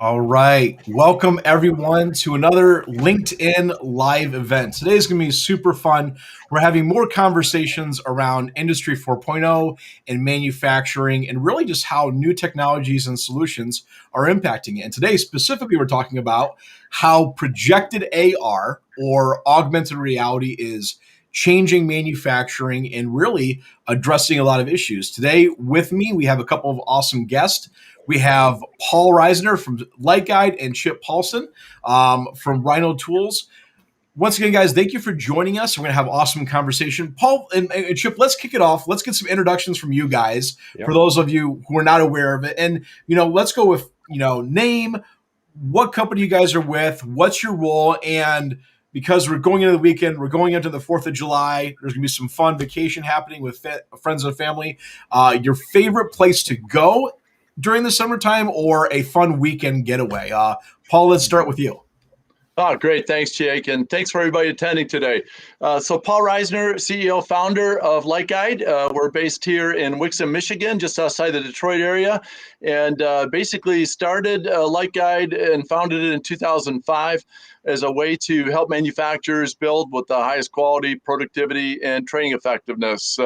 All right. Welcome, everyone, to another LinkedIn live event. Today is going to be super fun. We're having more conversations around Industry 4.0 and manufacturing and really just how new technologies and solutions are impacting it. And today, specifically, we're talking about how projected AR or augmented reality is changing manufacturing and really addressing a lot of issues. Today, with me, we have a couple of awesome guests. We have Paul Reisner from Light Guide and Chip Paulson from Rhino Tools. Once again, guys, thank you for joining us. We're going to have an awesome conversation. Paul and Chip, let's kick it off. Let's get some introductions from you guys for those of you who are not aware of it. And, let's go with, name, what company you guys are with, what's your role, and because we're going into the weekend, we're going into the 4th of July. There's going to be some fun vacation happening with friends and family. Your favorite place to go during the summertime or a fun weekend getaway? Paul, let's start with you. Oh, great. Thanks, Jake. And thanks for everybody attending today. So Paul Reisner, CEO, founder of Light Guide. We're based here in Wixom, Michigan, just outside the Detroit area. And basically started Light Guide and founded it in 2005 as a way to help manufacturers build with the highest quality, productivity, and training effectiveness.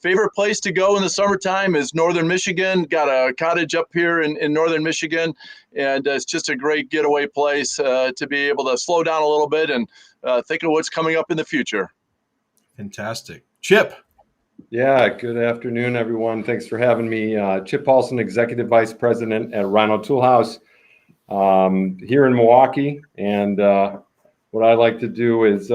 Favorite place to go in the summertime is Northern Michigan. Got a cottage up here in Northern Michigan. And it's just a great getaway place to be able to slow down a little bit and think of what's coming up in the future. Fantastic. Chip. Yeah, good afternoon, everyone. Thanks for having me. Chip Paulson, Executive Vice President at Rhino Toolhouse here in Milwaukee. And what I like to do is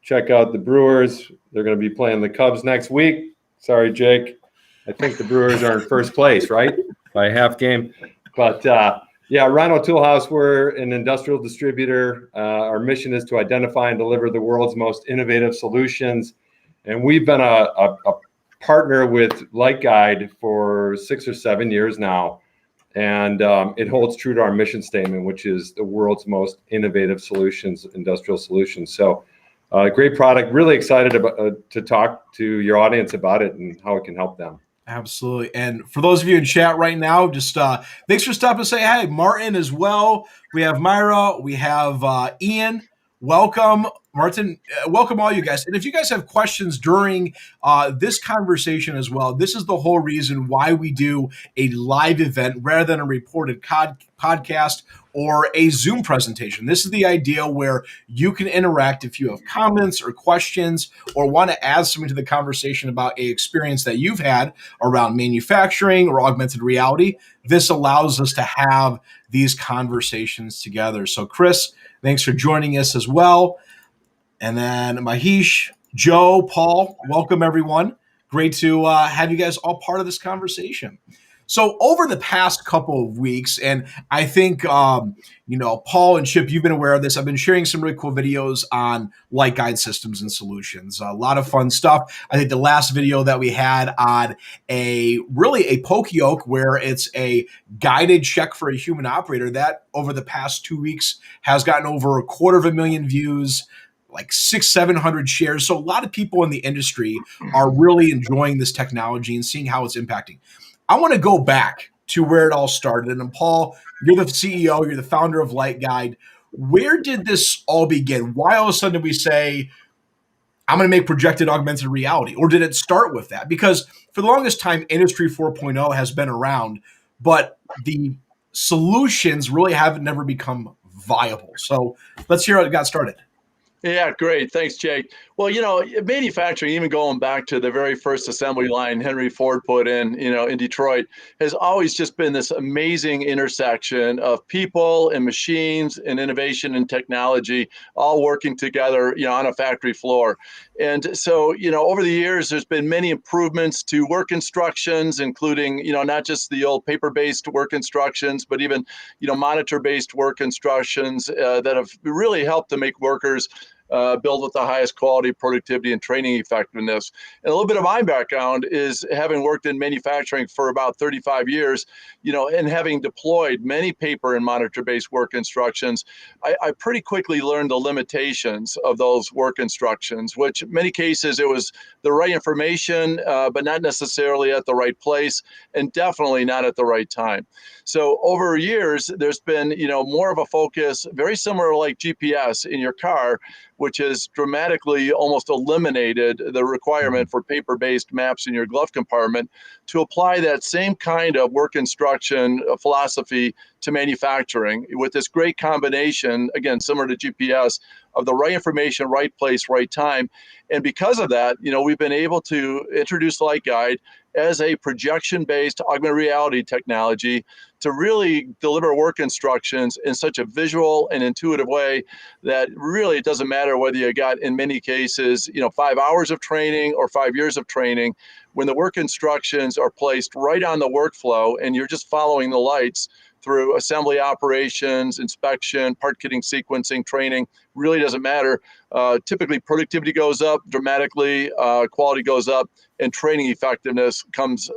check out the Brewers. They're going to be playing the Cubs next week. Sorry, Jake. I think the Brewers are in first place, right? By a half game. But Rhino Toolhouse, we're an industrial distributor. Our mission is to identify and deliver the world's most innovative solutions. And we've been a partner with Light Guide for 6 or 7 years now. And it holds true to our mission statement, which is the world's most innovative solutions, industrial solutions. So great product. Really excited to talk to your audience about it and how it can help them. Absolutely. And for those of you in chat right now, just thanks for stopping to say hi. Martin as well. We have Myra. We have Ian. Welcome, Martin. Welcome all you guys. And if you guys have questions during this conversation as well, this is the whole reason why we do a live event rather than a reported podcast or a Zoom presentation. This is the idea where you can interact if you have comments or questions or want to add something to the conversation about an experience that you've had around manufacturing or augmented reality. This allows us to have these conversations together. So Chris, thanks for joining us as well. And then Mahesh, Joe, Paul, welcome everyone. Great to have you guys all part of this conversation. So over the past couple of weeks, and I think, Paul and Chip, you've been aware of this. I've been sharing some really cool videos on Light Guide systems and solutions. A lot of fun stuff. I think the last video that we had on a poke yoke where it's a guided check for a human operator that over the past 2 weeks has gotten over 250,000 views, like 600-700 shares. So a lot of people in the industry are really enjoying this technology and seeing how it's impacting. I want to go back to where it all started. And Paul, you're the CEO, you're the founder of Light Guide. Where did this all begin? Why all of a sudden did we say, I'm going to make projected augmented reality? Or did it start with that? Because for the longest time, Industry 4.0 has been around, but the solutions really haven't never become viable. So let's hear how it got started. Yeah, great. Thanks, Jake. Well, manufacturing, even going back to the very first assembly line Henry Ford put in Detroit, has always just been this amazing intersection of people and machines and innovation and technology all working together, on a factory floor. And so, over the years, there's been many improvements to work instructions, including, not just the old paper-based work instructions, but even, monitor-based work instructions that have really helped to make workers build with the highest quality, productivity, and training effectiveness. And a little bit of my background is having worked in manufacturing for about 35 years, and having deployed many paper and monitor-based work instructions, I pretty quickly learned the limitations of those work instructions, which in many cases it was the right information, but not necessarily at the right place, and definitely not at the right time. So over years, there's been, more of a focus, very similar like GPS in your car, which has dramatically almost eliminated the requirement for paper-based maps in your glove compartment, to apply that same kind of work instruction philosophy to manufacturing with this great combination, again, similar to GPS, of the right information, right place, right time. And because of that, we've been able to introduce Light Guide as a projection-based augmented reality technology to really deliver work instructions in such a visual and intuitive way that really it doesn't matter whether you got, in many cases, 5 hours of training or 5 years of training. When the work instructions are placed right on the workflow and you're just following the lights through assembly operations, inspection, part kitting, sequencing, training, really doesn't matter. Typically, productivity goes up dramatically, quality goes up, and training effectiveness comes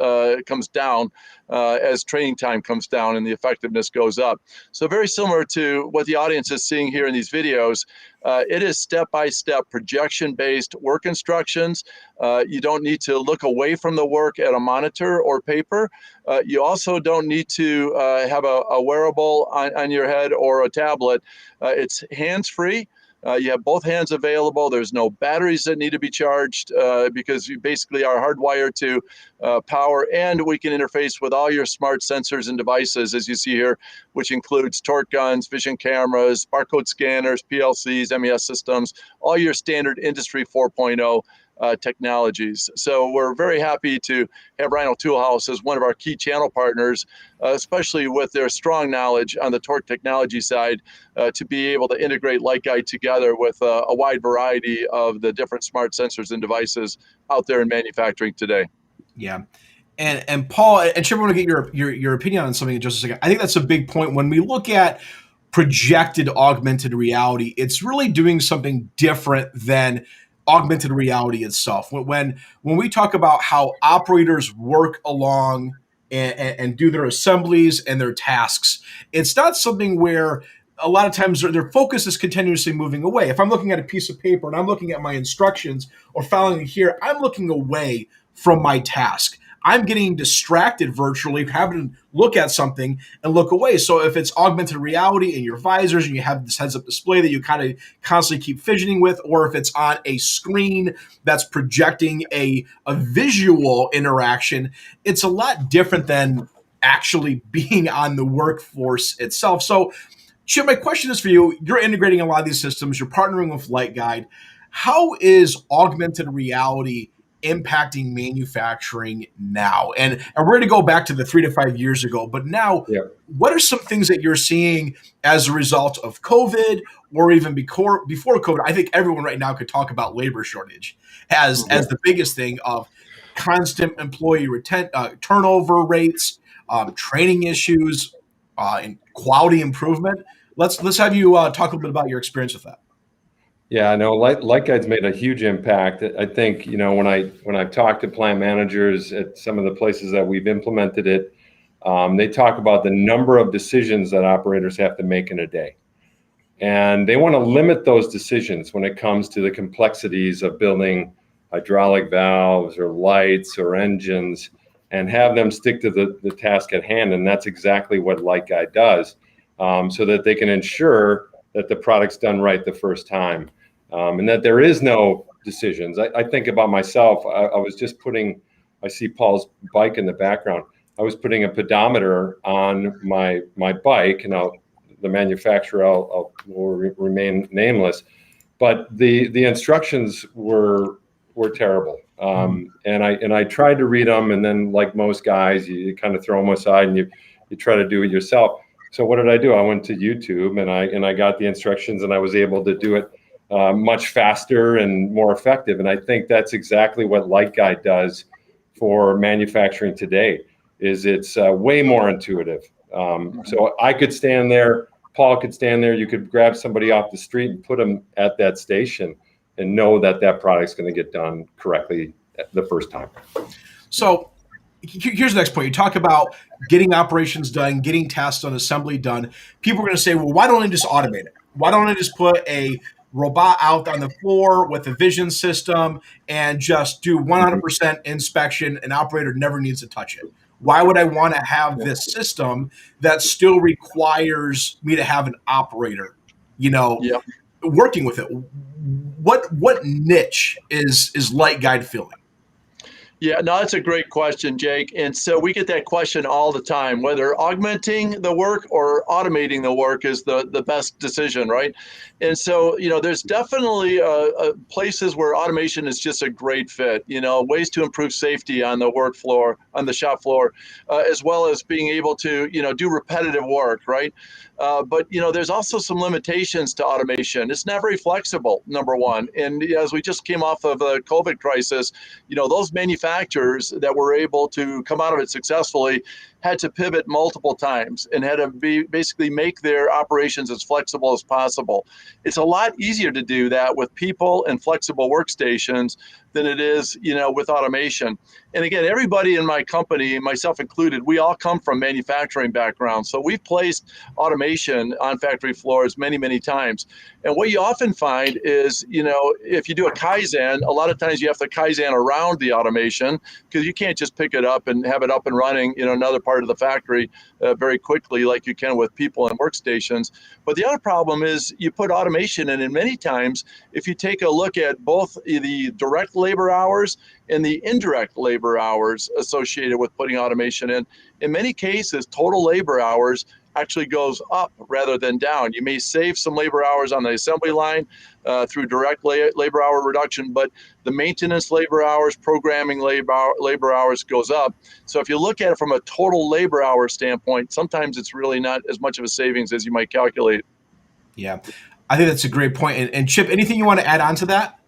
down as training time comes down and the effectiveness goes up. So very similar to what the audience is seeing here in these videos, it is step-by-step projection-based work instructions. You don't need to look away from the work at a monitor or paper. You also don't need to have a wearable on your head or a tablet. It's hands-free. You have both hands available. There's no batteries that need to be charged because you basically are hardwired to power, and we can interface with all your smart sensors and devices, as you see here, which includes torque guns, vision cameras, barcode scanners, PLCs, MES systems, all your standard Industry 4.0 technologies. So we're very happy to have Rhino Toolhouse as one of our key channel partners, especially with their strong knowledge on the torque technology side, to be able to integrate Light Guide together with a wide variety of the different smart sensors and devices out there in manufacturing today. Yeah. And Paul and Chip, I want to get your opinion on something in just a second. I think that's a big point. When we look at projected augmented reality, it's really doing something different than augmented reality itself. When we talk about how operators work along and do their assemblies and their tasks, it's not something where a lot of times their focus is continuously moving away. If I'm looking at a piece of paper and I'm looking at my instructions or following here, I'm looking away from my task. I'm getting distracted virtually, having to look at something and look away. So if it's augmented reality in your visors and you have this heads-up display that you kind of constantly keep fidgeting with, or if it's on a screen that's projecting a visual interaction, it's a lot different than actually being on the workforce itself. So Chip, my question is for you. You're integrating a lot of these systems. You're partnering with Light Guide. How is augmented reality impacting manufacturing now? And we're going to go back to the 3 to 5 years ago, but now, what are some things that you're seeing as a result of COVID, or even before COVID? I think everyone right now could talk about labor shortage as the biggest thing of constant employee turnover rates, training issues, and quality improvement. Let's have you talk a little bit about your experience with that. Yeah, I know Light Guide's made a huge impact. I think, when I've talked to plant managers at some of the places that we've implemented it, they talk about the number of decisions that operators have to make in a day. And they want to limit those decisions when it comes to the complexities of building hydraulic valves or lights or engines, and have them stick to the task at hand. And that's exactly what Light Guide does, so that they can ensure that the product's done right the first time, and that there is no decisions. I think about myself. I was just I see Paul's bike in the background. I was putting a pedometer on my bike, and the manufacturer will remain nameless, but the instructions were terrible. And I tried to read them, and then, like most guys, you kind of throw them aside and you try to do it yourself. So what did I do? I went to YouTube and I got the instructions, and I was able to do it much faster and more effective. And I think that's exactly what Light Guide does for manufacturing today. It's way more intuitive. So I could stand there Paul could stand there. You could grab somebody off the street and put them at that station and know that that product's going to get done correctly the first time. So here's the next point. You talk about getting operations done, getting tasks done, assembly done. People are going to say, well, why don't I just automate it? Why don't I just put a robot out on the floor with a vision system and just do 100% inspection? An operator never needs to touch it. Why would I want to have this system that still requires me to have an operator, working with it? What niche is Light Guide filling? Yeah, no, that's a great question, Jake. And so we get that question all the time, whether augmenting the work or automating the work is the best decision, right? And so, there's definitely places where automation is just a great fit, ways to improve safety on the work floor, on the shop floor, as well as being able to, do repetitive work, right? But there's also some limitations to automation. It's not very flexible, number one. And as we just came off of the COVID crisis, those manufacturers that were able to come out of it successfully had to pivot multiple times and had to basically make their operations as flexible as possible. It's a lot easier to do that with people and flexible workstations than it is, with automation. And again, everybody in my company, myself included, we all come from manufacturing backgrounds. So we've placed automation on factory floors many, many times. And what you often find is, if you do a Kaizen, a lot of times you have to Kaizen around the automation because you can't just pick it up and have it up and running in another part of the factory very quickly like you can with people and workstations. But the other problem is you put automation in, and many times, if you take a look at both the direct labor hours and the indirect labor hours associated with putting automation in many cases, total labor hours actually goes up rather than down. You may save some labor hours on the assembly line through direct labor hour reduction, but the maintenance labor hours, programming labor hours goes up. So if you look at it from a total labor hour standpoint, sometimes it's really not as much of a savings as you might calculate. Yeah, I think that's a great point. And Chip, anything you want to add on to that?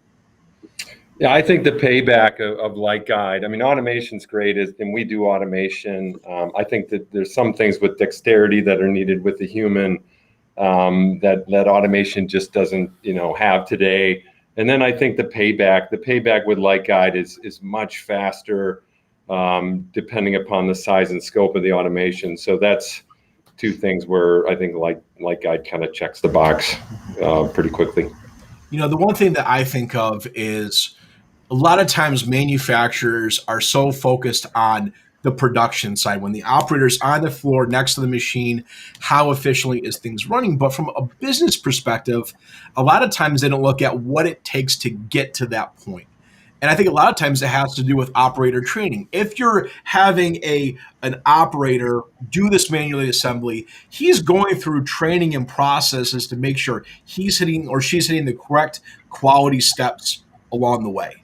Yeah, I think the payback of Light Guide, I mean, automation's great, and we do automation. I think that there's some things with dexterity that are needed with the human that automation just doesn't, have today. And then I think the payback with Light Guide is much faster, depending upon the size and scope of the automation. So that's two things where I think Light Guide kind of checks the box pretty quickly. The one thing that I think of is a lot of times manufacturers are so focused on the production side when the operator's on the floor next to the machine, how efficiently is things running? But from a business perspective, a lot of times they don't look at what it takes to get to that point. And I think a lot of times it has to do with operator training. If you're having an operator do this manually assembly, he's going through training and processes to make sure he's hitting or she's hitting the correct quality steps along the way.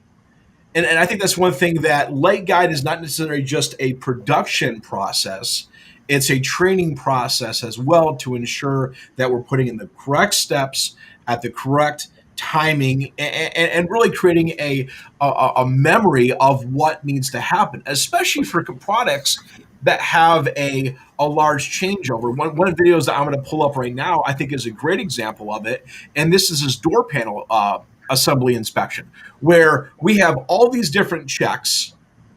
And I think that's one thing that Light Guide is not necessarily just a production process. It's a training process as well to ensure that we're putting in the correct steps at the correct timing and really creating a memory of what needs to happen, especially for products that have a large changeover. One of the videos that I'm going to pull up right now, I think is a great example of it. And this is his door panel assembly inspection, where we have all these different checks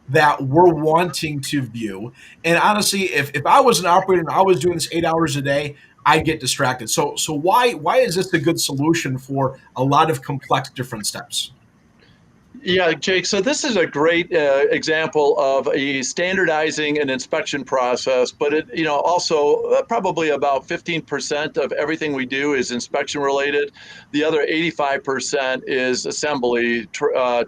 that we're wanting to view. And honestly, if I was an operator and I was doing this 8 hours a day, I get distracted. So why is this a good solution for a lot of complex different steps? Yeah, Jake, so this is a great example of a standardizing an inspection process, but it, also probably about 15% of everything we do is inspection related. The other 85% is assembly,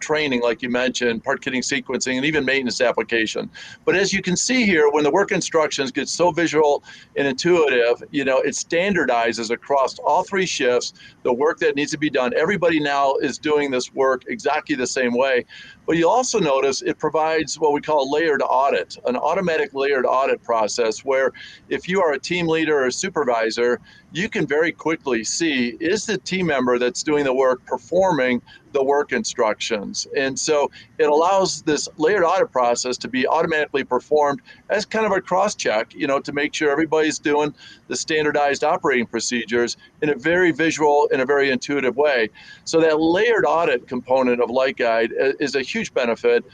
training, like you mentioned, part kitting, sequencing, and even maintenance application. But as you can see here, when the work instructions get so visual and intuitive, it standardizes across all three shifts, the work that needs to be done. Everybody now is doing this work exactly the same way. But you'll also notice it provides what we call a layered audit, an automatic layered audit process where if you are a team leader or a supervisor, you can very quickly see, is the team member that's doing the work performing the work instructions. And so it allows this layered audit process to be automatically performed as kind of a cross check, to make sure everybody's doing the standardized operating procedures in a very visual, in a very intuitive way. So that layered audit component of Light Guide is a huge benefit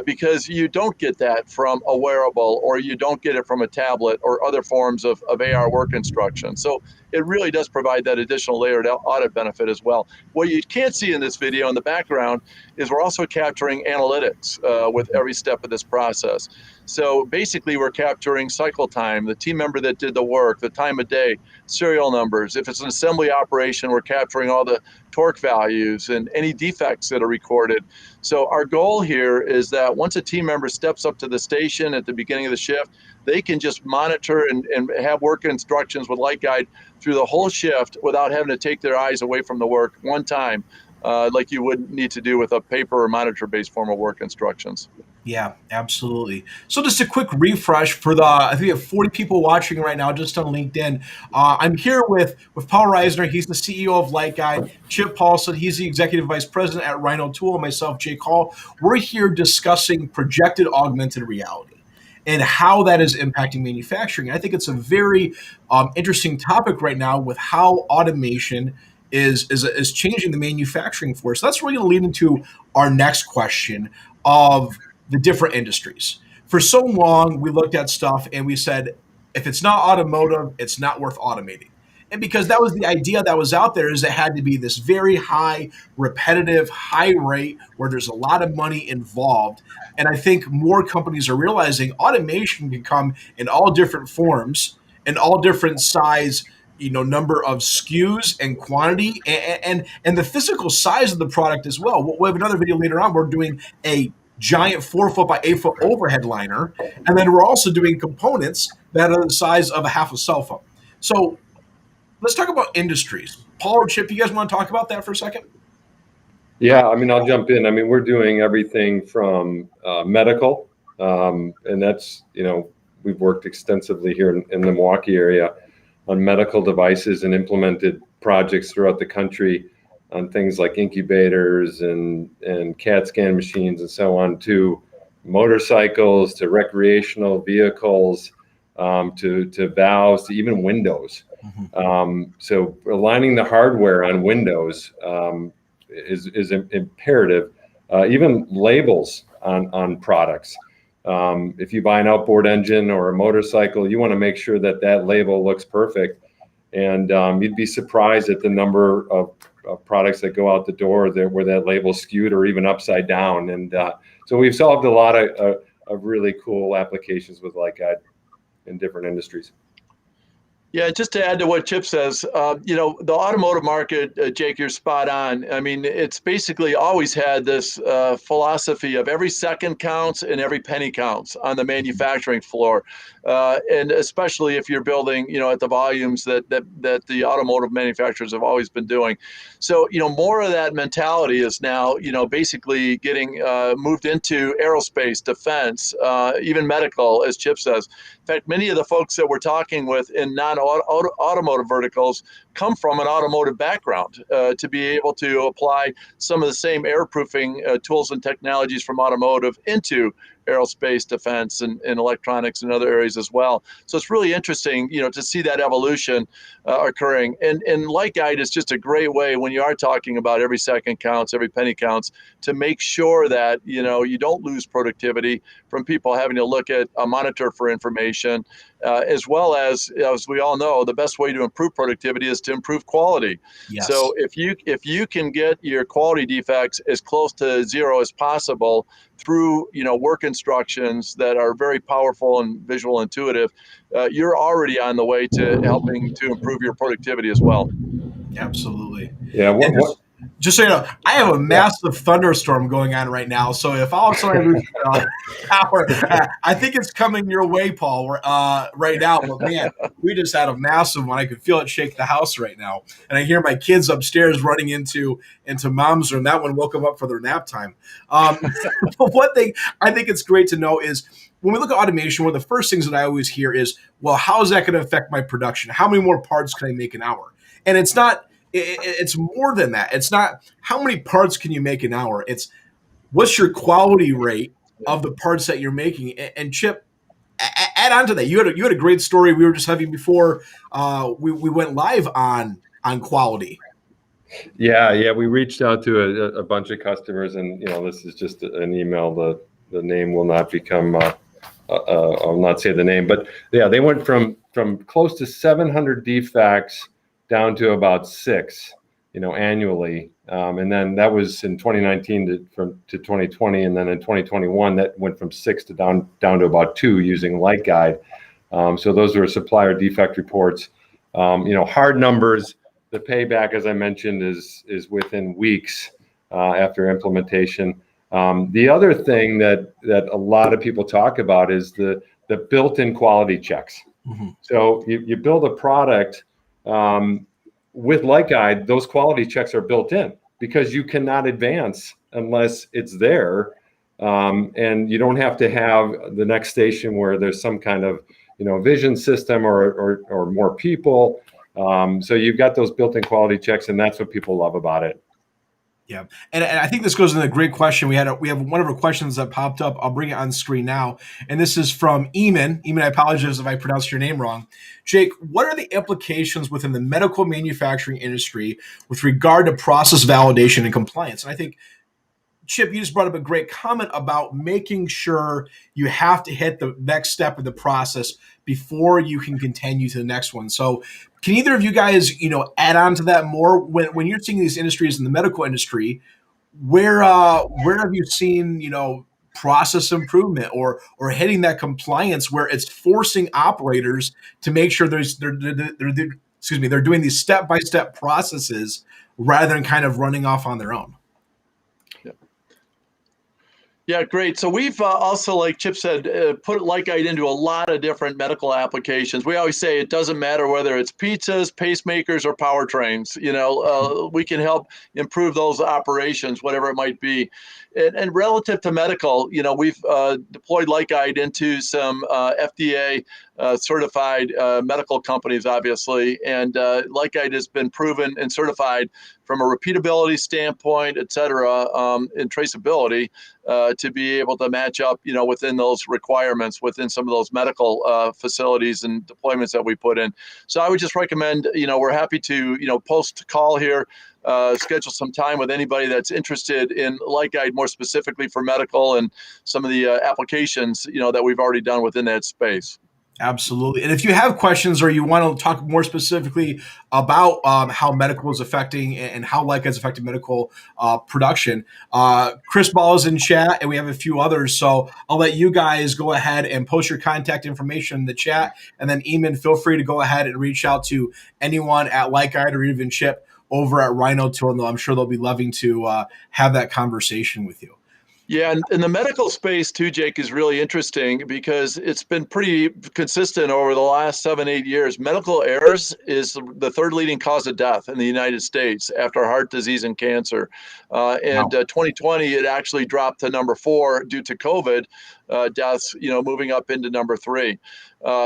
because you don't get that from a wearable, or you don't get it from a tablet or other forms of AR work instruction. So it really does provide that additional layered audit benefit as well. What you can't see in this video in the background is we're also capturing analytics with every step of this process. So basically we're capturing cycle time, the team member that did the work, the time of day, serial numbers. If it's an assembly operation, we're capturing all the torque values and any defects that are recorded. So our goal here is that once a team member steps up to the station at the beginning of the shift, they can just monitor and have work instructions with Light Guide through the whole shift without having to take their eyes away from the work one time, like you would need to do with a paper or monitor-based form of work instructions. Yeah, absolutely. So just a quick refresh for I think we have 40 people watching right now just on LinkedIn. I'm here with Paul Reisner. He's the CEO of Light Guide. Chip Paulson, he's the Executive Vice President at Rhino Tool. Myself, Jake Hall. We're here discussing projected augmented reality and how that is impacting manufacturing. I think it's a very interesting topic right now with how automation is changing the manufacturing force. That's really going to lead into our next question of the different industries. For so long, we looked at stuff and we said, if it's not automotive, it's not worth automating. And because that was the idea that was out there, is it had to be this very high, repetitive, high rate where there's a lot of money involved. And I think more companies are realizing automation can come in all different forms and all different size, number of SKUs and quantity and the physical size of the product as well. We'll have another video later on. We're doing a giant 4-foot by 8-foot overhead liner. And then we're also doing components that are the size of a half a cell phone. So let's talk about industries. Paul or Chip, you guys want to talk about that for a second? Yeah, I'll jump in. We're doing everything from medical, and that's, we've worked extensively here in the Milwaukee area on medical devices and implemented projects throughout the country on things like incubators and CAT scan machines and so on, to motorcycles, to recreational vehicles, to valves, to even windows. So aligning the hardware on windows is imperative. Even labels on products. If you buy an outboard engine or a motorcycle, you want to make sure that label looks perfect. And you'd be surprised at the number of products that go out the door where that label's skewed or even upside down. And so we've solved a lot of really cool applications with Light Guide in different industries. Yeah, just to add to what Chip says, the automotive market, Jake, you're spot on. It's basically always had this philosophy of every second counts and every penny counts on the manufacturing floor. And especially if you're building, at the volumes that the automotive manufacturers have always been doing. So, more of that mentality is now, basically getting moved into aerospace, defense, even medical, as Chip says. In fact, many of the folks that we're talking with in non-automotive verticals come from an automotive background to be able to apply some of the same airproofing tools and technologies from automotive into aerospace, defense, and electronics and other areas as well. So it's really interesting, to see that evolution occurring. And Light Guide is just a great way, when you are talking about every second counts, every penny counts, to make sure that, you don't lose productivity from people having to look at a monitor for information, as well as we all know, the best way to improve productivity is to improve quality. Yes. So if you can get your quality defects as close to zero as possible through work instructions that are very powerful and visual intuitive, you're already on the way to helping to improve your productivity as well. Absolutely. Yeah. Just so you know, I have a massive thunderstorm going on right now. So if all of a sudden I lose power, I think it's coming your way, Paul, right now. But man, we just had a massive one. I could feel it shake the house right now. And I hear my kids upstairs running into mom's room. That one woke them up for their nap time. But one thing I think it's great to know is when we look at automation, one of the first things that I always hear is, well, how is that going to affect my production? How many more parts can I make an hour? And it's not it's more than that. It's not how many parts can you make an hour. It's what's your quality rate of the parts that you're making. And Chip, add on to that. You had a great story we were just having before we went live on quality. Yeah. We reached out to a bunch of customers, and this is just an email. The name will not become. I'll not say the name, but yeah, they went from close to 700 defects down to about 6, annually, and then that was in 2019 to 2020, and then in 2021 that went from 6 to down to about 2 using Light Guide. So those are supplier defect reports. Hard numbers. The payback, as I mentioned, is within weeks after implementation. The other thing that a lot of people talk about is the built-in quality checks. Mm-hmm. So you build a product with Light Guide, those quality checks are built in because you cannot advance unless it's there, and you don't have to have the next station where there's some kind of vision system or more people. So you've got those built-in quality checks, and that's what people love about it. Yeah, and I think this goes into a great question. We have one of our questions that popped up. I'll bring it on screen now, and this is from Eamon. Eamon, I apologize if I pronounced your name wrong. Jake, what are the implications within the medical manufacturing industry with regard to process validation and compliance? And I think, Chip, you just brought up a great comment about making sure you have to hit the next step of the process before you can continue to the next one. So can either of you guys, add on to that more? When you're seeing these industries in the medical industry, where have you seen, process improvement or hitting that compliance where it's forcing operators to make sure they're doing these step-by-step processes rather than kind of running off on their own? Yeah, great. So we've also, like Chip said, put Light Guide into a lot of different medical applications. We always say it doesn't matter whether it's pizzas, pacemakers, or powertrains. We can help improve those operations, whatever it might be. And relative to medical, we've deployed Light Guide into some FDA certified medical companies, obviously. And Light Guide has been proven and certified from a repeatability standpoint, et cetera, and traceability to be able to match up, within those requirements within some of those medical facilities and deployments that we put in. So I would just recommend, we're happy to, post call here, schedule some time with anybody that's interested in Light Guide more specifically for medical and some of the applications, that we've already done within that space. Absolutely. And if you have questions or you want to talk more specifically about how medical is affecting and how Leica is affecting medical production, Chris Ball is in chat and we have a few others. So I'll let you guys go ahead and post your contact information in the chat. And then Eamon, feel free to go ahead and reach out to anyone at Leica or even Chip over at Rhino Tool. I'm sure they'll be loving to have that conversation with you. Yeah, and the medical space too, Jake, is really interesting because it's been pretty consistent over the last 7-8 years. Medical errors is the third leading cause of death in the United States after heart disease and cancer. Wow. 2020, it actually dropped to number 4 due to COVID deaths, moving up into number 3.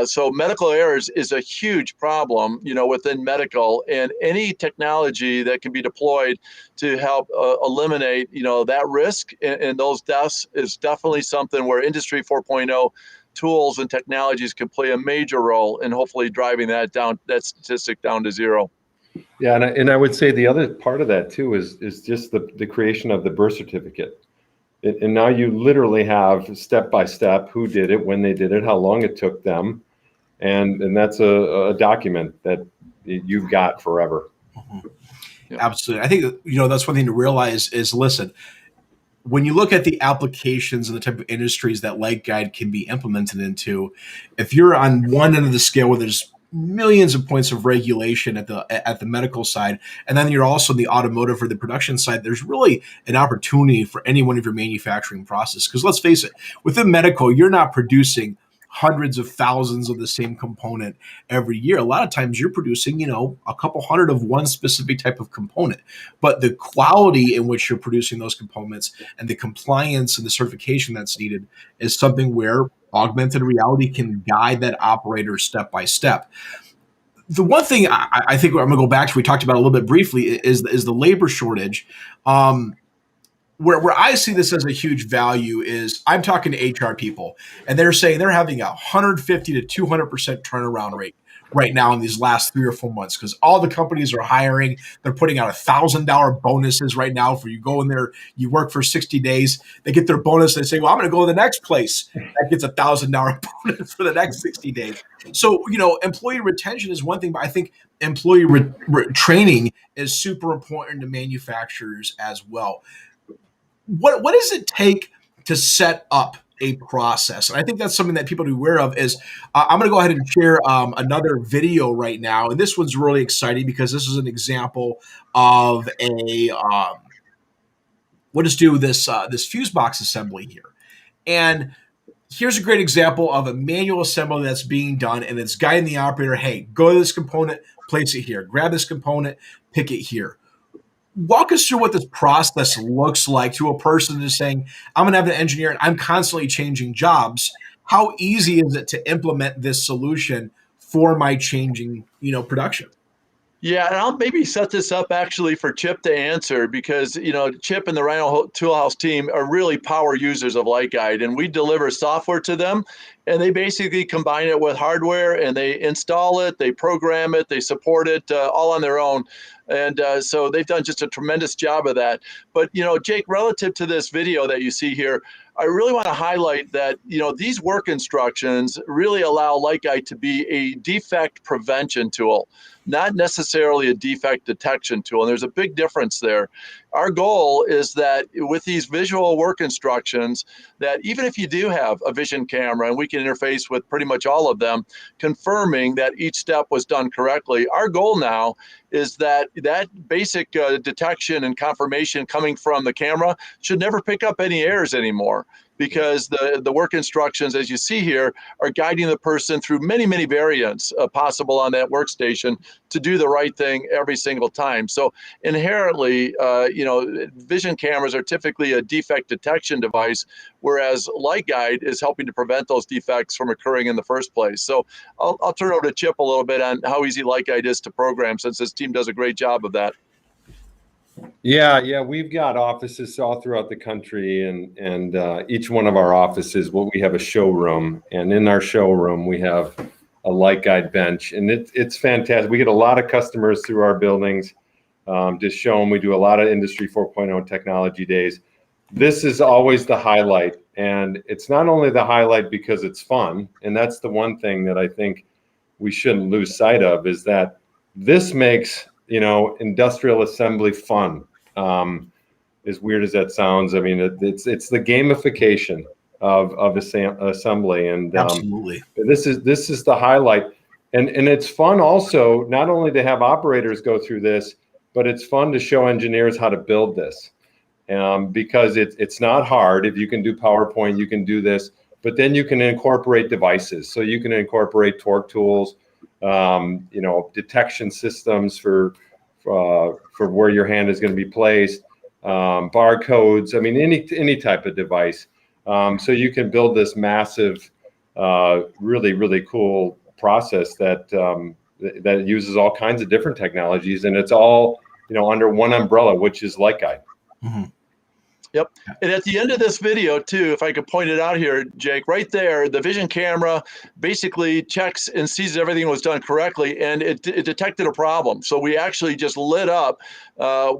So medical errors is a huge problem, within medical, and any technology that can be deployed to help eliminate, that risk and those deaths is definitely something where Industry 4.0 tools and technologies can play a major role in hopefully driving that statistic down to 0. Yeah, and I would say the other part of that too is just the creation of the birth certificate. And now you literally have step by step who did it, when they did it, how long it took them, and that's a document that you've got forever. Mm-hmm. Yeah. Absolutely. I think that's one thing to realize is, listen, when you look at the applications and the type of industries that Light Guide can be implemented into, if you're on one end of the scale where there's millions of points of regulation at the medical side, and then you're also the automotive or the production side, there's really an opportunity for any one of your manufacturing process. Because let's face it, within medical, you're not producing hundreds of thousands of the same component every year. A lot of times you're producing, a couple hundred of one specific type of component, but the quality in which you're producing those components and the compliance and the certification that's needed is something where augmented reality can guide that operator step by step. The one thing I think I'm going to go back to, we talked about a little bit briefly, is the labor shortage. Where I see this as a huge value is I'm talking to HR people, and they're saying they're having a 150 to 200% turnaround rate right now in these last 3 or 4 months because all the companies are hiring. They're putting out $1,000 bonuses right now for you go in there, you work for 60 days, they get their bonus, they say, well, I'm going to go to the next place that gets $1,000 bonus for the next 60 days. So, employee retention is one thing, but I think employee training is super important to manufacturers as well. What does it take to set up a process? And I think that's something that people to be aware of is I'm going to go ahead and share another video right now. And this one's really exciting because this is an example of we'll just do this fuse box assembly here. And here's a great example of a manual assembly that's being done, and it's guiding the operator, hey, go to this component, place it here, grab this component, pick it here. Walk us through what this process looks like to a person who's saying, I'm going to have an engineer and I'm constantly changing jobs. How easy is it to implement this solution for my changing, production? Yeah, and I'll maybe set this up actually for Chip to answer because, Chip and the Rhino Toolhouse team are really power users of Light Guide, and we deliver software to them, and they basically combine it with hardware, and they install it, they program it, they support it all on their own. And so they've done just a tremendous job of that. But, Jake, relative to this video that you see here, I really want to highlight that, these work instructions really allow Light Guide to be a defect prevention tool, not necessarily a defect detection tool. And there's a big difference there. Our goal is that with these visual work instructions, that even if you do have a vision camera, and we can interface with pretty much all of them, confirming that each step was done correctly, our goal now is that basic detection and confirmation coming from the camera should never pick up any errors anymore, because the work instructions, as you see here, are guiding the person through many, many variants possible on that workstation to do the right thing every single time. So inherently, vision cameras are typically a defect detection device, whereas Light Guide is helping to prevent those defects from occurring in the first place. So I'll turn it over to Chip a little bit on how easy Light Guide is to program, since his team does a great job of that. Yeah, we've got offices all throughout the country, and each one of our offices, we have a showroom, and in our showroom we have a Light Guide bench, and it's fantastic. We get a lot of customers through our buildings to show them. We do a lot of Industry 4.0 technology days. This is always the highlight, and it's not only the highlight because it's fun, and that's the one thing that I think we shouldn't lose sight of, is that this makes industrial assembly fun. As weird as that sounds, I mean, it's the gamification of assembly, and Absolutely. This is the highlight, and it's fun also not only to have operators go through this, but it's fun to show engineers how to build this, because it's not hard. If you can do PowerPoint, you can do this, but then you can incorporate devices. So you can incorporate torque tools, detection systems for where your hand is going to be placed, barcodes. I mean, any type of device. So you can build this massive, really, really cool process that uses all kinds of different technologies, and it's all under one umbrella, which is Light Guide. Mm-hmm. Yep. And at the end of this video, too, if I could point it out here, Jake, right there, the vision camera basically checks and sees that everything was done correctly, and it detected a problem. So we actually just lit up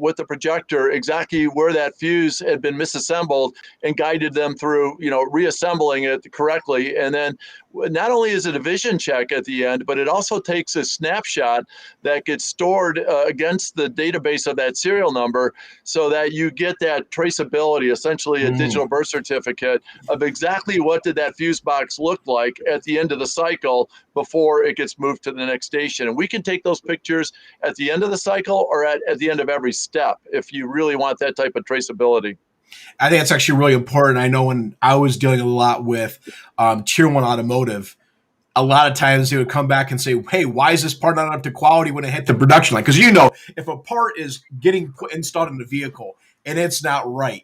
with the projector exactly where that fuse had been misassembled and guided them through, reassembling it correctly. And then not only is it a vision check at the end, but it also takes a snapshot that gets stored against the database of that serial number, so that you get that traceability, essentially a digital birth certificate of exactly what did that fuse box look like at the end of the cycle before it gets moved to the next station. And we can take those pictures at the end of the cycle or at the end of every step if you really want that type of traceability. I think that's actually really important. I know when I was dealing a lot with tier one automotive, a lot of times they would come back and say, hey, why is this part not up to quality when it hit the production line? Because if a part is getting installed in the vehicle and it's not right,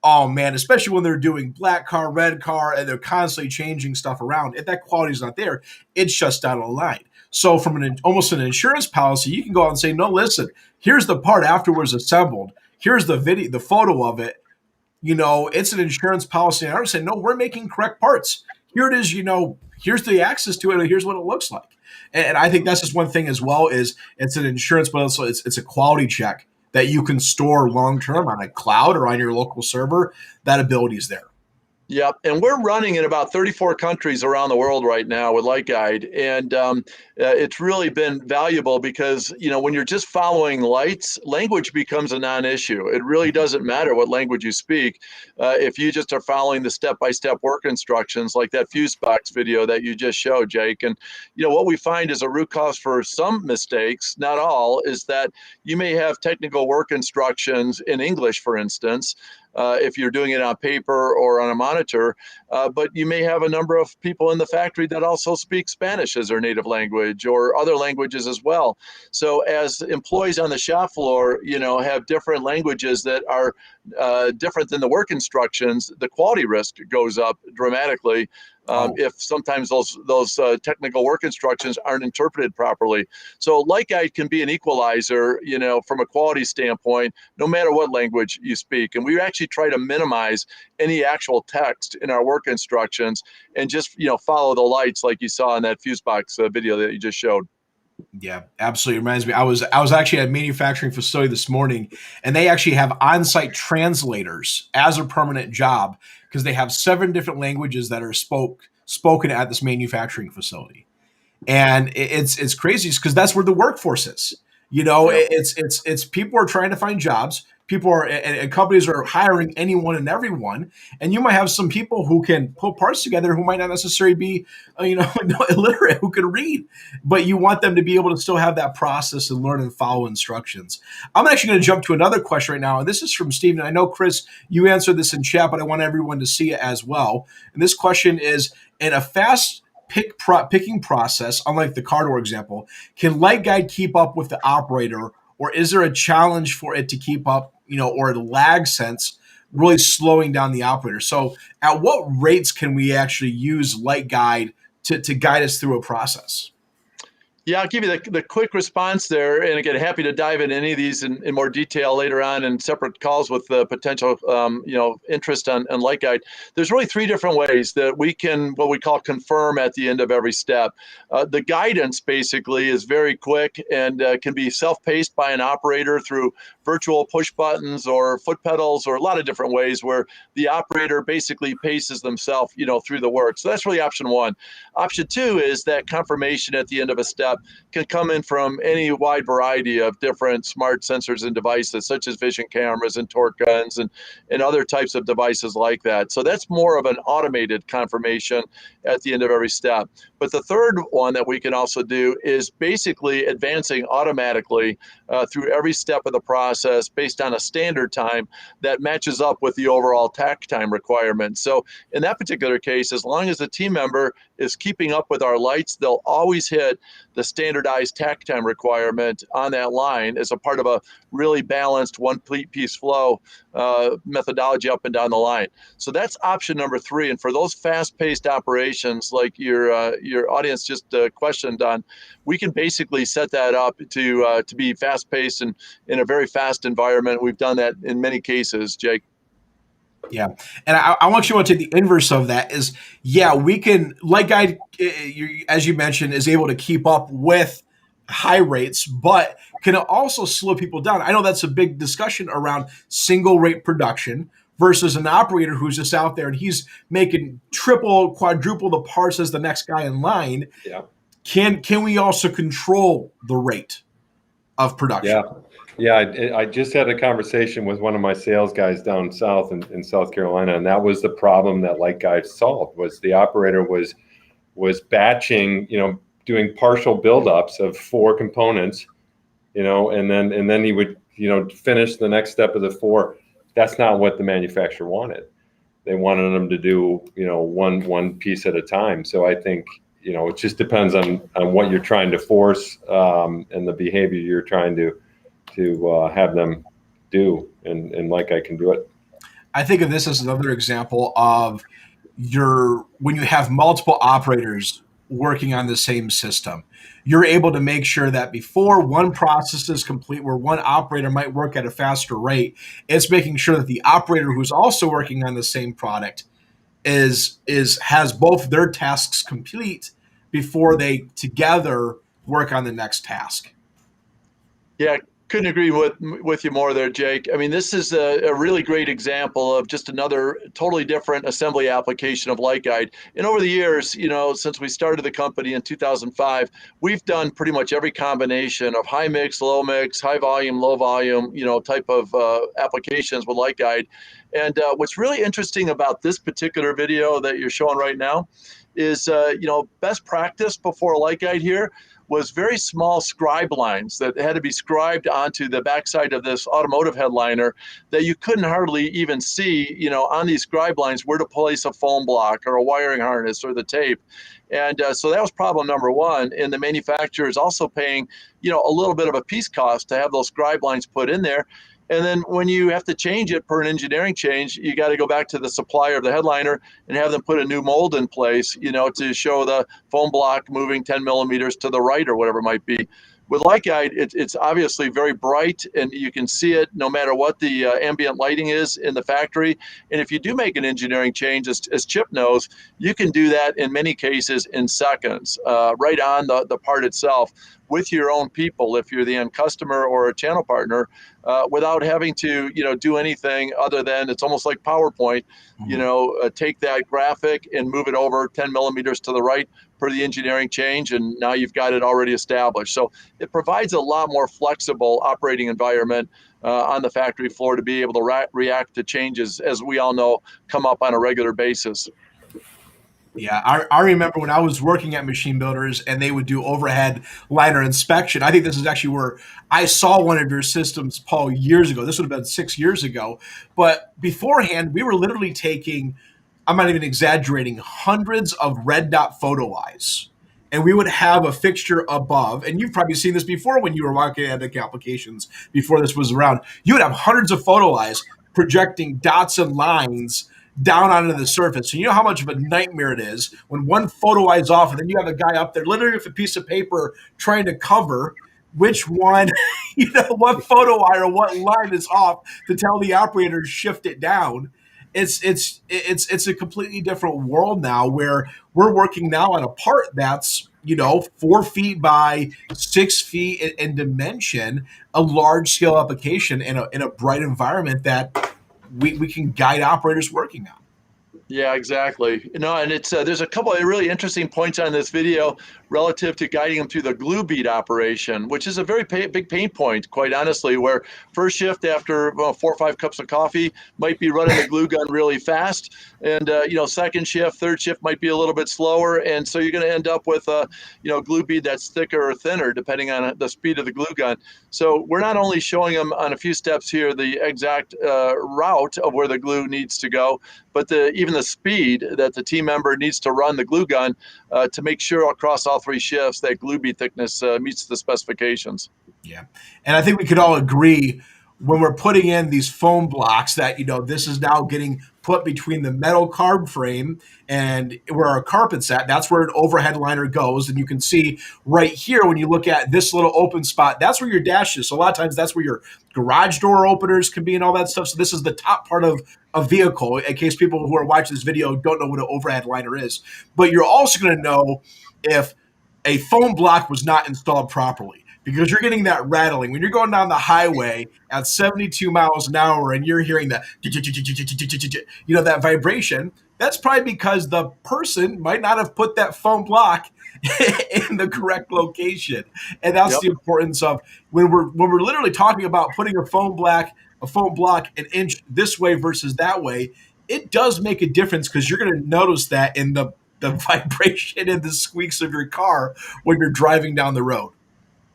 oh man, especially when they're doing black car, red car, and they're constantly changing stuff around, if that quality is not there, it shuts down a line. So from almost an insurance policy, you can go out and say, no, listen, here's the part afterwards assembled. Here's the video, the photo of it. It's an insurance policy. And I would say, no, we're making correct parts. Here it is, here's the access to it, and here's what it looks like. And I think that's just one thing as well, is it's an insurance, but also it's a quality check that you can store long-term on a cloud or on your local server. That ability is there. Yep. And we're running in about 34 countries around the world right now with Light Guide. And it's really been valuable because, when you're just following lights, language becomes a non-issue. It really doesn't matter what language you speak. If you just are following the step-by-step work instructions, like that fuse box video that you just showed, Jake. And, what we find is a root cause for some mistakes, not all, is that you may have technical work instructions in English, for instance, if you're doing it on paper or on a monitor, but you may have a number of people in the factory that also speak Spanish as their native language or other languages as well. So as employees on the shop floor, have different languages that are different than the work instructions, the quality risk goes up dramatically. If sometimes those technical work instructions aren't interpreted properly. So Light Guide can be an equalizer, from a quality standpoint, no matter what language you speak. And we actually try to minimize any actual text in our work instructions and just, follow the lights like you saw in that fuse box video that you just showed. Yeah, absolutely. It reminds me, I was actually at a manufacturing facility this morning, and they actually have on-site translators as a permanent job because they have 7 different languages that are spoken at this manufacturing facility. And it's crazy because that's where the workforce is. It's people are trying to find jobs. People are and companies are hiring anyone and everyone. And you might have some people who can put parts together who might not necessarily be, illiterate, who can read, but you want them to be able to still have that process and learn and follow instructions. I'm actually going to jump to another question right now, and this is from Steven. I know, Chris, you answered this in chat, but I want everyone to see it as well. And this question is: in a fast picking process, unlike the car door example, can Light Guide keep up with the operator, or is there a challenge for it to keep up, or a lag sense, really slowing down the operator? So at what rates can we actually use Light Guide to guide us through a process? Yeah, I'll give you the quick response there. And again, happy to dive into any of these in more detail later on in separate calls with the potential, interest on Light Guide. There's really 3 different ways that we can, what we call, confirm at the end of every step. The guidance basically is very quick and can be self-paced by an operator through virtual push buttons or foot pedals or a lot of different ways where the operator basically paces themselves, through the work. So that's really option 1. Option 2 is that confirmation at the end of a step can come in from any wide variety of different smart sensors and devices, such as vision cameras and torque guns and other types of devices like that. So that's more of an automated confirmation at the end of every step. But the third one that we can also do is basically advancing automatically through every step of the process based on a standard time that matches up with the overall takt time requirement. So in that particular case, as long as the team member is keeping up with our lights, they'll always hit the standardized takt time requirement on that line as a part of a really balanced one-piece flow methodology up and down the line. So that's option number 3. And for those fast-paced operations, like your audience just questioned on, we can basically set that up to be fast-paced and in a very fast environment. We've done that in many cases, Jake. Yeah. And I want you to take the inverse of that is, we can, Light Guide, as you mentioned, is able to keep up with high rates, but can it also slow people down? I know that's a big discussion around single rate production versus an operator who's just out there and he's making triple, quadruple the parts as the next guy in line. Yeah. Can we also control the rate of production? Yeah, I just had a conversation with one of my sales guys down south in South Carolina, and that was the problem that Light Guide solved. Was the operator was batching, doing partial buildups of 4 components, and then he would, finish the next step of the 4. That's not what the manufacturer wanted. They wanted them to do, one piece at a time. So I think, it just depends on what you're trying to force and the behavior you're trying to have them do, and Light Guide can do it. I think of this as another example of when you have multiple operators working on the same system. You're able to make sure that before one process is complete, where one operator might work at a faster rate, it's making sure that the operator who's also working on the same product is has both their tasks complete before they together work on the next task. Yeah, couldn't agree with you more there, Jake. I mean, this is a really great example of just another totally different assembly application of Light Guide. And over the years, since we started the company in 2005, we've done pretty much every combination of high mix, low mix, high volume, low volume, type of applications with Light Guide. And what's really interesting about this particular video that you're showing right now is, best practice before a Light Guide here was very small scribe lines that had to be scribed onto the backside of this automotive headliner that you couldn't hardly even see, on these scribe lines where to place a foam block or a wiring harness or the tape. And so that was problem number one. And the manufacturer is also paying, a little bit of a piece cost to have those scribe lines put in there. And then when you have to change it per an engineering change, you got to go back to the supplier of the headliner and have them put a new mold in place, to show the foam block moving 10 millimeters to the right or whatever it might be. With Light Guide, it's obviously very bright, and you can see it no matter what the ambient lighting is in the factory. And if you do make an engineering change, as Chip knows, you can do that in many cases in seconds, right on the part itself with your own people, if you're the end customer or a channel partner, without having to, do anything other than, it's almost like PowerPoint, take that graphic and move it over 10 millimeters to the right per the engineering change, and now you've got it already established. So it provides a lot more flexible operating environment on the factory floor to be able to react to changes, as we all know, come up on a regular basis. Yeah, I remember when I was working at Machine Builders and they would do overhead liner inspection. I think this is actually where I saw one of your systems, Paul, years ago. This would have been 6 years ago. But beforehand, we were literally taking, I'm not even exaggerating, hundreds of red dot photo eyes. And we would have a fixture above, and you've probably seen this before when you were working at the applications before this was around. You would have hundreds of photo eyes projecting dots and lines down onto the surface. So you know how much of a nightmare it is when one photo eye is off and then you have a guy up there literally with a piece of paper trying to cover which one, what photo eye or what line is off to tell the operator to shift it down. It's a completely different world now where we're working now on a part that's 4 feet by 6 feet in dimension, a large scale application in a bright environment that we can guide operators working on. Yeah, exactly. And it's there's a couple of really interesting points on this video relative to guiding them through the glue bead operation, which is a very big pain point, quite honestly, where first shift after 4 or 5 cups of coffee might be running the glue gun really fast. And, second shift, third shift might be a little bit slower. And so you're going to end up with a, glue bead that's thicker or thinner, depending on the speed of the glue gun. So we're not only showing them on a few steps here the exact route of where the glue needs to go, but even the speed that the team member needs to run the glue gun to make sure across all 3 shifts that glue bead thickness meets the specifications. Yeah. And I think we could all agree when we're putting in these foam blocks that, this is now getting put between the metal carb frame and where our carpet's at. That's where an overhead liner goes. And you can see right here, when you look at this little open spot, that's where your dash is. So a lot of times that's where your garage door openers can be and all that stuff. So this is the top part of a vehicle, in case people who are watching this video don't know what an overhead liner is. But you're also going to know if a foam block was not installed properly, because you're getting that rattling when you're going down the highway at 72 miles an hour and you're hearing that, that vibration. That's probably because the person might not have put that foam block in the correct location. And that's the importance of when we're literally talking about putting a foam block an inch this way versus that way. It does make a difference, because you're going to notice that in the vibration and the squeaks of your car when you're driving down the road.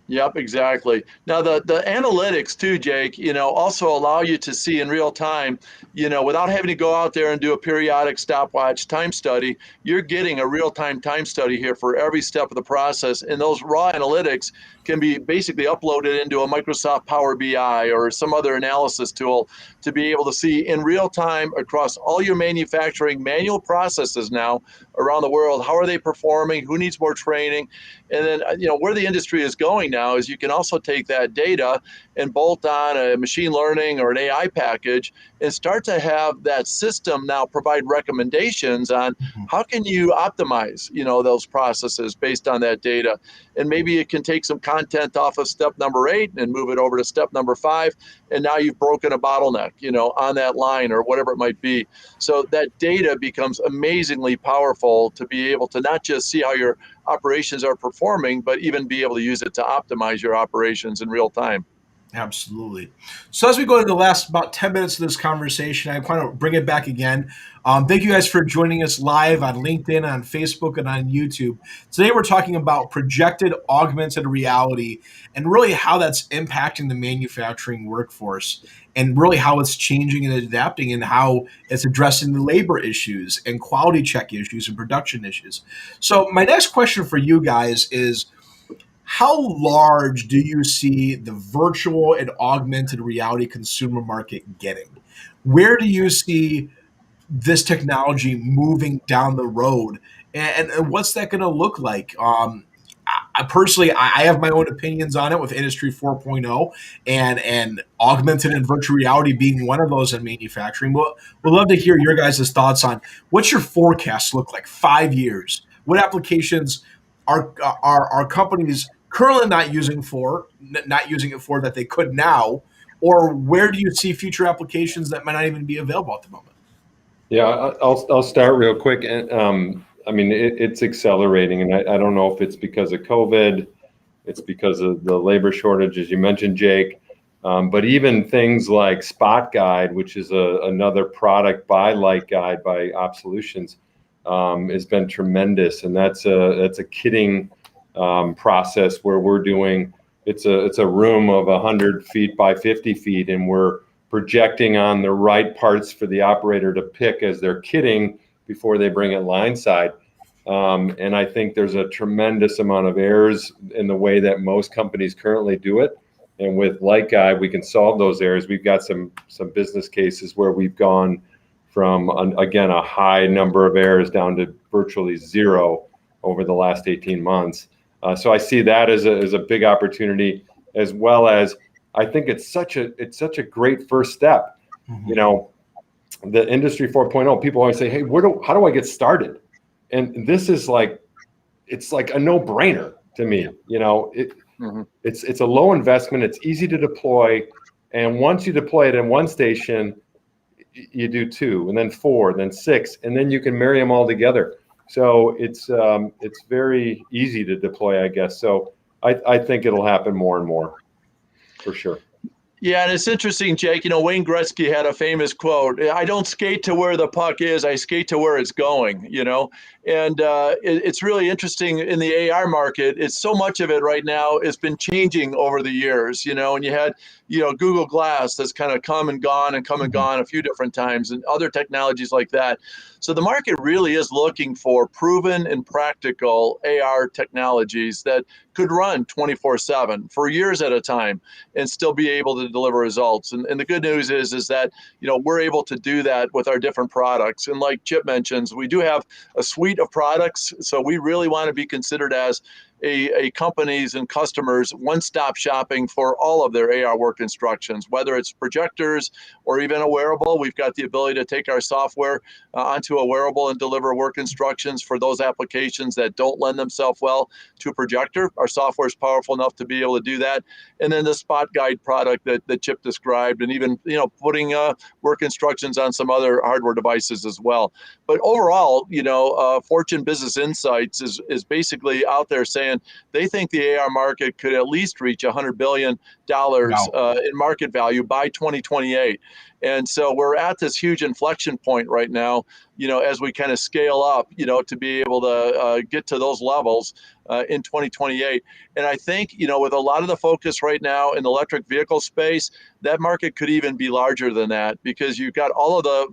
Yep, exactly. Now, the analytics too, Jake, also allow you to see in real time, without having to go out there and do a periodic stopwatch time study. You're getting a real-time time study here for every step of the process. And those raw analytics can be basically uploaded into a Microsoft Power BI or some other analysis tool to be able to see in real time across all your manufacturing manual processes now around the world. How are they performing? Who needs more training? And then, where the industry is going now is you can also take that data and bolt on a machine learning or an AI package and start to have that system now provide recommendations on how can you optimize, those processes based on that data. And maybe it can take some content off of step number 8 and move it over to step number 5. And now you've broken a bottleneck, on that line or whatever it might be. So that data becomes amazingly powerful to be able to not just see how your operations are performing, but even be able to use it to optimize your operations in real time. Absolutely. So as we go to the last about 10 minutes of this conversation, I want to bring it back again. Thank you guys for joining us live on LinkedIn, on Facebook, and on YouTube. Today we're talking about projected augmented reality and really how that's impacting the manufacturing workforce and really how it's changing and adapting and how it's addressing the labor issues and quality check issues and production issues. So my next question for you guys is, how large do you see the virtual and augmented reality consumer market getting? Where do you see this technology moving down the road, and what's that going to look like? I personally, I have my own opinions on it with Industry 4.0 and augmented and virtual reality being one of those in manufacturing. We'd love to hear your guys' thoughts on what's your forecast look like 5 years. What applications are companies currently not using it for that they could now, or where do you see future applications that might not even be available at the moment? Yeah, I'll start real quick. And it's accelerating, and I don't know if it's because of COVID, it's because of the labor shortage, as you mentioned, Jake. But even things like Spot Guide, which is another product by Light Guide by Solutions, has been tremendous, and that's a kitting process where we're doing. It's a room of 100 feet by 50 feet, and we're projecting on the right parts for the operator to pick as they're kitting before they bring it line side. And I think there's a tremendous amount of errors in the way that most companies currently do it. And with Light Guide, we can solve those errors. We've got some business cases where we've gone from, again, a high number of errors down to virtually zero over the last 18 months. So I see that as a big opportunity, as well as I think it's such a great first step. Mm-hmm. The Industry 4.0, people always say, hey, how do I get started? And this is it's like a no-brainer to me. Mm-hmm. It's a low investment, it's easy to deploy, and once you deploy it in one station, you do 2, and then 4, then 6, and then you can marry them all together. So it's very easy to deploy, I guess. So I think it'll happen more and more. For sure. Yeah, and it's interesting, Jake. Wayne Gretzky had a famous quote: "I don't skate to where the puck is; I skate to where it's going." And it's really interesting in the AR market. It's so much of it right now has been changing over the years. And you had Google Glass that's kind of come and gone a few different times, and other technologies like that. So the market really is looking for proven and practical AR technologies that could run 24/7 for years at a time and still be able to deliver results. And the good news is that, we're able to do that with our different products. And like Chip mentions, we do have a suite of products. So we really want to be considered as a companies and customers one-stop shopping for all of their AR work instructions, whether it's projectors or even a wearable. We've got the ability to take our software onto a wearable and deliver work instructions for those applications that don't lend themselves well to a projector. Our software is powerful enough to be able to do that. And then the Spot Guide product that Chip described, and even putting work instructions on some other hardware devices as well. But overall, Fortune Business Insights is basically out there saying they think the AR market could at least reach $100 billion in market value by 2028. And so we're at this huge inflection point right now, as we kind of scale up, to be able to get to those levels in 2028. And I think, with a lot of the focus right now in the electric vehicle space, that market could even be larger than that, because you've got all of the,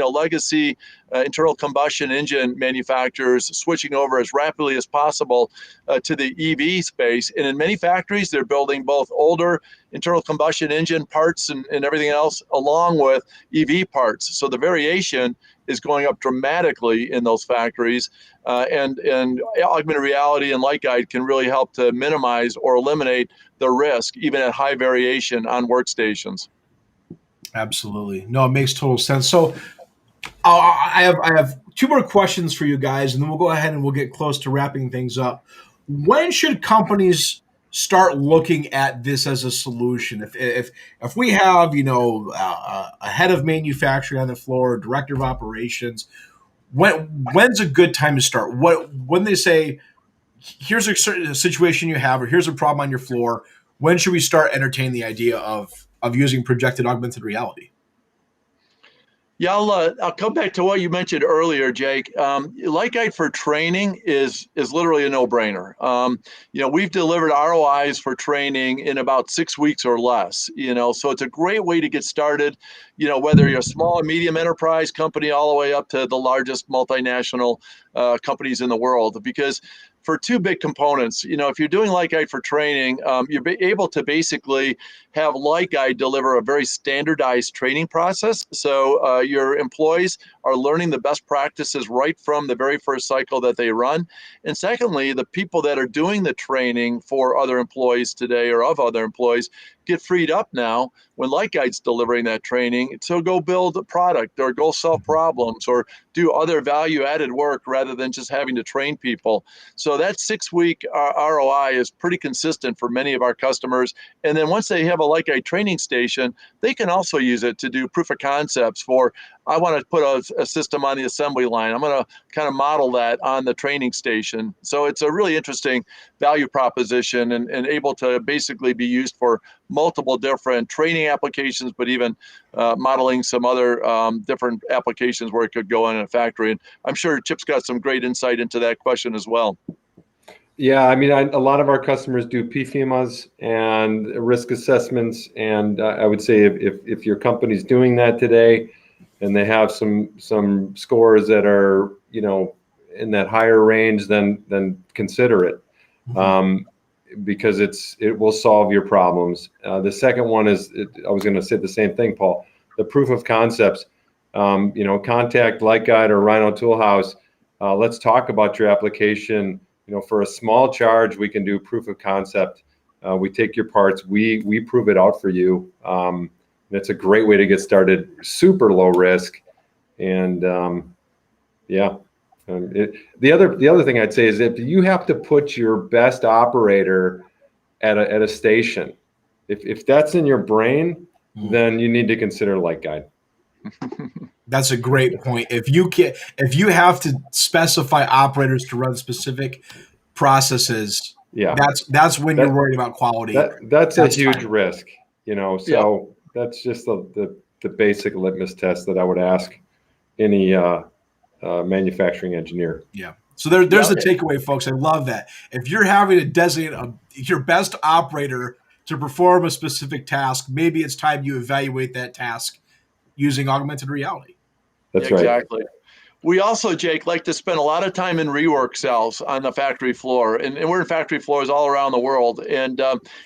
legacy internal combustion engine manufacturers switching over as rapidly as possible to the EV space. And in many factories, they're building both older internal combustion engine parts and everything else along with EV parts. So the variation is going up dramatically in those factories. And augmented reality and light guide can really help to minimize or eliminate the risk, even at high variation on workstations. Absolutely. No, it makes total sense. So I have two more questions for you guys, and then we'll go ahead and we'll get close to wrapping things up. When should companies start looking at this as a solution? If we have a head of manufacturing on the floor, director of operations, when's a good time to start? When they say here's a certain situation you have, or here's a problem on your floor, when should we start entertaining the idea of using projected augmented reality? Yeah, I'll come back to what you mentioned earlier, Jake. Light guide for training is literally a no-brainer. We've delivered ROIs for training in about 6 weeks or less. So it's a great way to get started. Whether you're a small or medium enterprise company, all the way up to the largest multinational companies in the world, because for two big components, if you're doing light guide for training, you're able to basically have light guide deliver a very standardized training process. So your employees are learning the best practices right from the very first cycle that they run. And secondly, the people that are doing the training for other employees today or of other employees get freed up now when light guide's delivering that training to go build a product or go solve problems or do other value added work rather than just having to train people. So that 6-week ROI is pretty consistent for many of our customers. And then once they have a light guide training station, they can also use it to do proof of concepts for, I want to put a system on the assembly line. I'm going to kind of model that on the training station. So it's a really interesting value proposition and able to basically be used for multiple different training applications, but even modeling some other different applications where it could go in a factory. And I'm sure Chip's got some great insight into that question as well. Yeah, I mean, a lot of our customers do PFMAs and risk assessments, and I would say if your company's doing that today, and they have some scores that are in that higher range, then consider it, because it will solve your problems. The second one is I was going to say the same thing, Paul. The proof of concepts. Contact Light Guide or Rhino Toolhouse. Let's talk about your application. For a small charge, we can do proof of concept. We take your parts, we prove it out for you. It's a great way to get started, super low risk. And the other thing I'd say is if you have to put your best operator at a station, if that's in your brain, then you need to consider Light Guide. That's a great point. If you have to specify operators to run specific processes, that's when you're worried about quality. That's a huge risk, So that's just the basic litmus test that I would ask any manufacturing engineer. Yeah. So there's the takeaway, folks. I love that. If you're having to designate your best operator to perform a specific task, maybe it's time you evaluate that task using augmented reality. That's right. Exactly. We also, Jake, like to spend a lot of time in rework cells on the factory floor. And we're in factory floors all around the world. And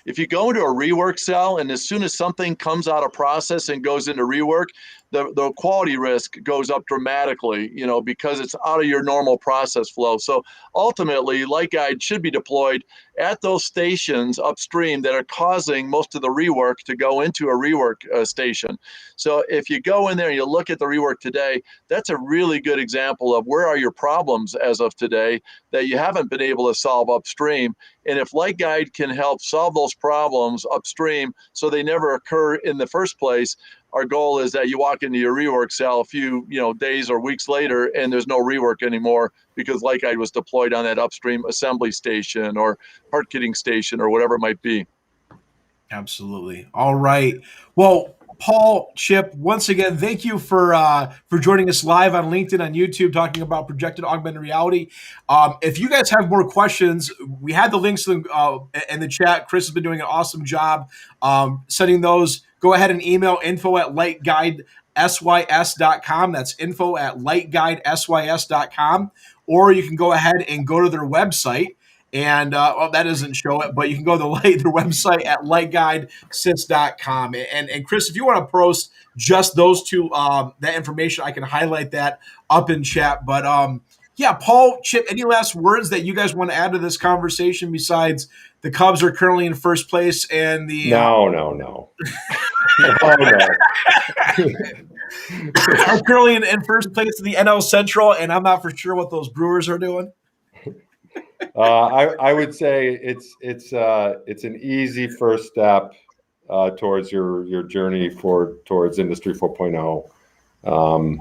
if you go into a rework cell, and as soon as something comes out of process and goes into rework, the quality risk goes up dramatically, because it's out of your normal process flow. So ultimately, Light Guide should be deployed at those stations upstream that are causing most of the rework to go into a rework station. So if you go in there and you look at the rework today, that's a really good example of where are your problems as of today that you haven't been able to solve upstream. And if Light Guide can help solve those problems upstream so they never occur in the first place, our goal is that you walk into your rework cell a few days or weeks later and there's no rework anymore because Light Guide was deployed on that upstream assembly station or part kitting station or whatever it might be. Absolutely. All right. Well, Paul, Chip, once again, thank you for joining us live on LinkedIn, on YouTube, talking about projected augmented reality. If you guys have more questions, we had the links in the chat. Chris has been doing an awesome job sending those. Go ahead and email info@lightguidesys.com. That's info@lightguidesys.com. Or you can go ahead and go to their website And well, that doesn't show it, but you can go to their website at lightguidesys.com. And Chris, if you want to post just those two, that information, I can highlight that up in chat. But yeah, Paul, Chip, any last words that you guys want to add to this conversation besides the Cubs are currently in first place and the No. are currently in first place in the NL Central, and I'm not for sure what those Brewers are doing. I would say it's an easy first step towards your journey towards Industry 4.0.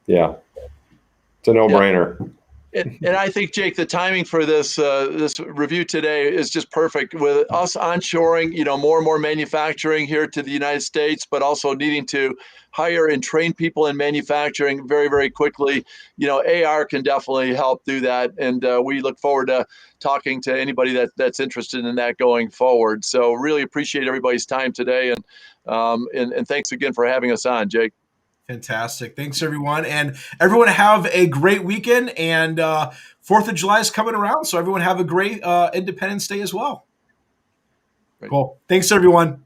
Yeah, it's a no-brainer. And I think, Jake, the timing for this review today is just perfect with us onshoring, more and more manufacturing here to the United States, but also needing to hire and train people in manufacturing very, very quickly. AR can definitely help do that. And we look forward to talking to anybody that's interested in that going forward. So really appreciate everybody's time today. And thanks again for having us on, Jake. Fantastic. Thanks, everyone. And everyone have a great weekend. And 4th of July is coming around. So everyone have a great Independence Day as well. Great. Cool. Thanks, everyone.